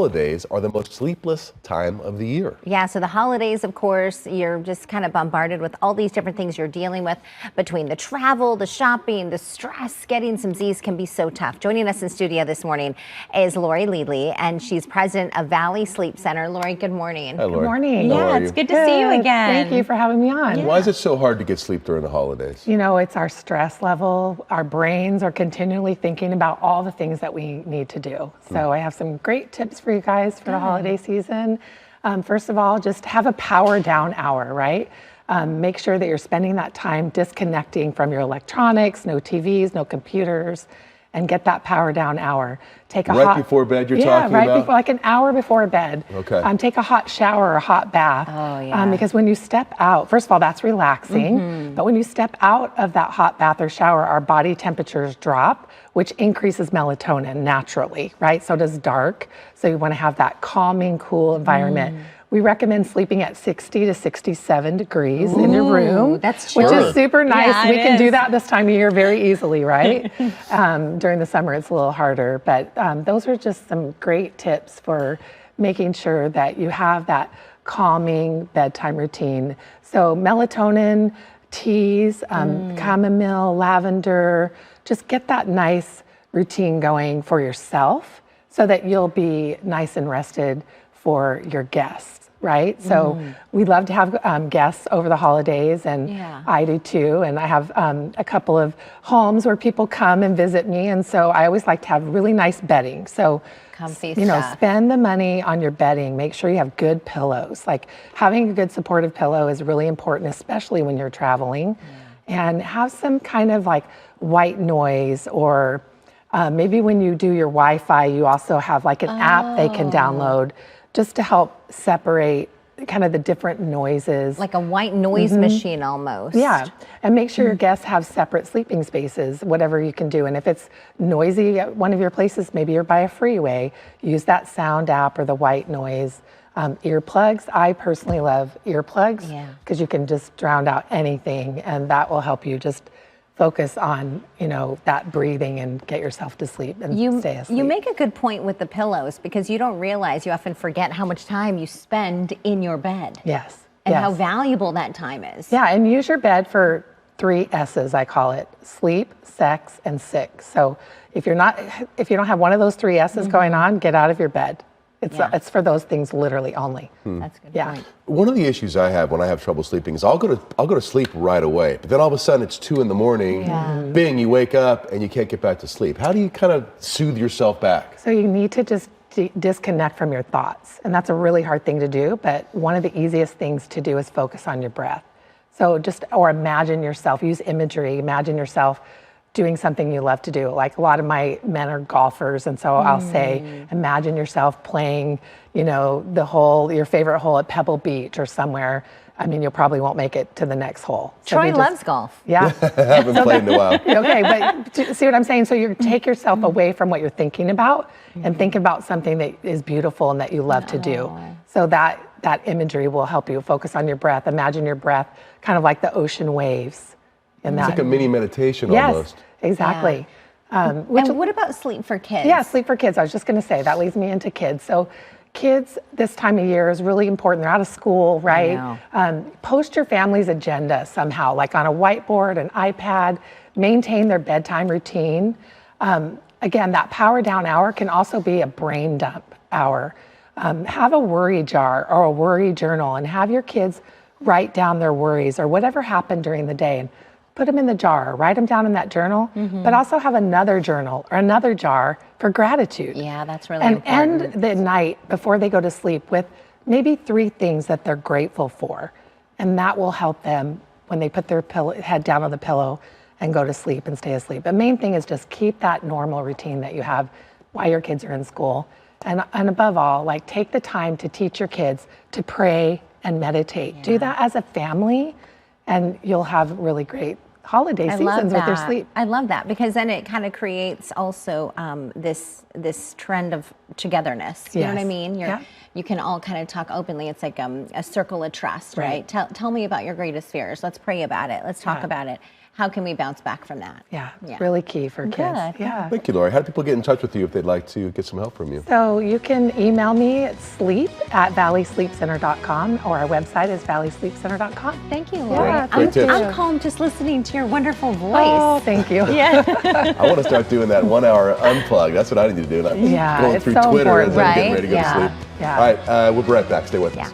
holidays are the most sleepless time of the year. Yeah, so the holidays, of course, you're just kind of bombarded with all these different things you're dealing with between the travel, the shopping, the stress. Getting some Z's can be so tough. Joining us in studio this morning is Lauri Leadley, and she's president of Valley Sleep Center. Lauri, good morning. Hi, Lauri. Good morning. How are It's you? good to see you again. Thank you for having me on. Why is it so hard to get sleep during the holidays? You know, it's our stress level. Our brains are continually thinking about all the things that we need to do. So I have some great tips for you guys for the holiday season. First of all, just have a power down hour, right? Make sure that you're spending that time disconnecting from your electronics, no TVs, no computers, and get that power down hour. Take a Right before bed, you're talking Yeah, right about? before, like an hour before bed. Okay. Take a hot shower or a hot bath. Oh, yeah. Because when you step out, first of all, that's relaxing. But when you step out of that hot bath or shower, our body temperatures drop, which increases melatonin naturally, right? So does dark. So you want to have that calming, cool environment. We recommend sleeping at 60 to 67 degrees in your room. That's which chilly. is super nice. Yeah, We it can do is. that this time of year very easily, right? During the summer, it's a little harder. But those are just some great tips for making sure that you have that calming bedtime routine. So melatonin, teas, chamomile, lavender, just get that nice routine going for yourself so that you'll be nice and rested for your guests, right? So we love to have guests over the holidays, and Yeah. I do too. And I have a couple of homes where people come and visit me, and so I always like to have really nice bedding. So, Comfy you know, stuff. spend the money on your bedding. Make sure you have good pillows. Like having a good supportive pillow is really important, especially when you're traveling. And have some kind of like white noise, or maybe when you do your Wi-Fi, you also have like an app they can download just to help separate kind of the different noises. Like a white noise machine almost. Yeah, and make sure your guests have separate sleeping spaces, whatever you can do. And if it's noisy at one of your places, maybe you're by a freeway, use that sound app or the white noise. Earplugs, I personally love earplugs because you can just drown out anything, and that will help you just focus on, you know, that breathing and get yourself to sleep and stay asleep. You make a good point with the pillows, because you don't realize, you often forget how much time you spend in your bed. Yes. And yes. how valuable that time is. Yeah, and use your bed for 3 S's, I call it: sleep, sex, and sick. So if you don't have one of those 3 S's going on, get out of your bed. It's for those things literally only. That's a good point. One of the issues I have when I have trouble sleeping is I'll go to sleep right away, but then all of a sudden it's 2 in the morning. Bing, you wake up and you can't get back to sleep. How do you kind of soothe yourself back? So you need to just disconnect from your thoughts. And that's a really hard thing to do, but one of the easiest things to do is focus on your breath. So or imagine yourself, use imagery, imagine yourself doing something you love to do. Like a lot of my men are golfers, and so I'll say, imagine yourself playing, you know, your favorite hole at Pebble Beach or somewhere. I mean, you probably won't make it to the next hole. So Troy loves golf. Yeah. I haven't played in a while. Okay, but see what I'm saying? So you take yourself away from what you're thinking about and think about something that is beautiful and that you love to do. So that imagery will help you focus on your breath. Imagine your breath kind of like the ocean waves. It's like a mini meditation almost. Yes, exactly. And what about sleep for kids? Yeah, sleep for kids. I was just going to say, that leads me into kids. So kids this time of year is really important. They're out of school, right? Post your family's agenda somehow, like on a whiteboard, an iPad. Maintain their bedtime routine. Again, that power down hour can also be a brain dump hour. Have a worry jar or a worry journal, and have your kids write down their worries or whatever happened during the day, and put them in the jar, write them down in that journal, but also have another journal or another jar for gratitude. Yeah, that's really and important. end the night before they go to sleep with maybe 3 things that they're grateful for. And that will help them when they put their head down on the pillow and go to sleep and stay asleep. The main thing is just keep that normal routine that you have while your kids are in school. And above all, like, take the time to teach your kids to pray and meditate. Do that as a family, and you'll have really great holiday seasons with your sleep. I love that, because then it kind of creates also this trend of togetherness. You know what I mean? You can all kind of talk openly. It's like a circle of trust, right? Tell me about your greatest fears. Let's pray about it. Let's talk about it. how can we bounce back from that? Yeah, it's really key for kids. Good. Yeah. Thank you, Lauri. How do people get in touch with you if they'd like to get some help from you? So you can email me at sleep@valleysleepcenter.com, or our website is valleysleepcenter.com. Thank you, Lauri. Yeah, great tips. I'm calm just listening to your wonderful voice. Oh, thank you. Yeah. I want to start doing that 1 hour unplug. That's what I need to do. Not Yeah, going it's through so Twitter and then important. getting ready to go Right? to sleep. Yeah. All right, we'll be right back. Stay with us.